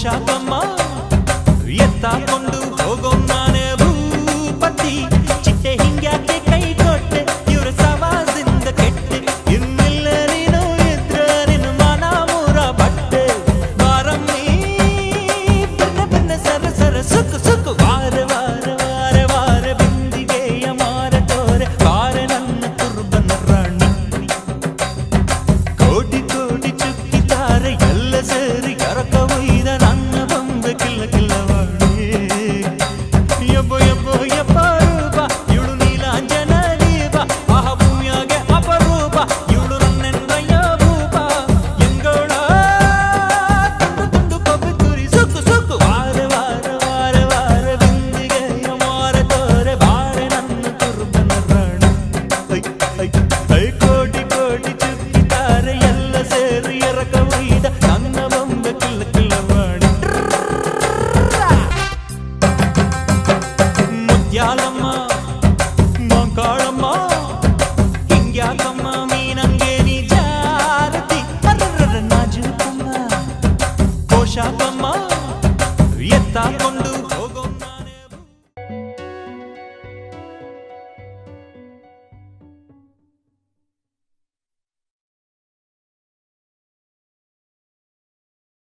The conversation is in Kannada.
ಪೋಷಾಕಮ್ಮ ಎತ್ತಾಕೊಂಡು ಹೋಗೋ ನಾನೇ ಭೂಪತಿ ಚಿಟ್ಟೆ ಹಿಂಗ್ಯಾಕೆ ಕೈ ಕೊಟ್ಟೆ ಇವ್ರ ಸವಾಸಿಂದ ಕೆಟ್ಟೆ ಇನ್ನಿಲ್ಲ ನೀನು ಇದ್ರ ನಿನ್ನ ಮನ ಮೂರ ಬಟ್ಟೆ ಬಾರಮ್ಮಿ ಬೆನ್ನ ಬೆನ್ನ ಸರ ಸರ ಸುಕ್ಕು ಸುಕ್ಕು ವಾರ ವಾರ ವಾರ ವಾರ ಬಿಂದಿಗೆಯ ಮಾರ ತೋರೆ ಬಾರೆ ನನ್ನ ಕುರುಬನ ರಾಣಿ ಕೋಟಿ ಕೋಟಿ ಚುಕ್ಕಿತಾರೆ ಎಲ್ಲ ಸೇರಿ ಕರಕ ಒಯ್ದ ನನ್ನ ಬೊಂಬೆ ಕಿಲ್ಲ ಕಿಲ್ಲವಾಡಿ ಯಬ್ಬ ಯಬ್ಬ ಯಬ್ಬ ರೂಪ ಇವಳು ನೀಲಾಂಜನ ದೀಪ ಆಹ ಭೂಮಿಯಾಗೆ ಅಪರೂಪ ಇವಳು ನನ್ನೆಂದಯ್ಯ ಭೂಪ ಎಂಗೋಳ ತುಂಡು ತುಂಡು ಕೊಬ್ಬಿ ತುರಿ ಸುಕ್ಕು ಸುಕ್ಕು ವಾರ ವಾರ ವಾರ ವಾರ ಬಿಂದಿಗೆಯ ಮಾರ ತೋರೆ ಬಾರೆ ನನ್ನ ಕುರುಬನ ರಾಣಿ ಐ ಕೋಟಿ ಕೋಟಿ ಚುಕ್ಕಿತಾರೆ ಎಲ್ಲ ಸೇರಿ ಎರಕ ಒಯ್ದ ನನ್ನ ಬೊಂಬೆ ಕಿಲ್ಲ ಕಿಲ್ಲವಾಡಿ ಮುತ್ಯಾಲಮ್ಮ ಮಂಕಾಳಮ್ಮ ಹಿಂಗ್ಯಾಕಮ್ಮ ಮೀನಂಗೆ ನೀ ಜಾರತಿ ಅರ್ರರ ನಾಜೂಕಮ್ಮ ಪೋಷಾಕಮ್ಮ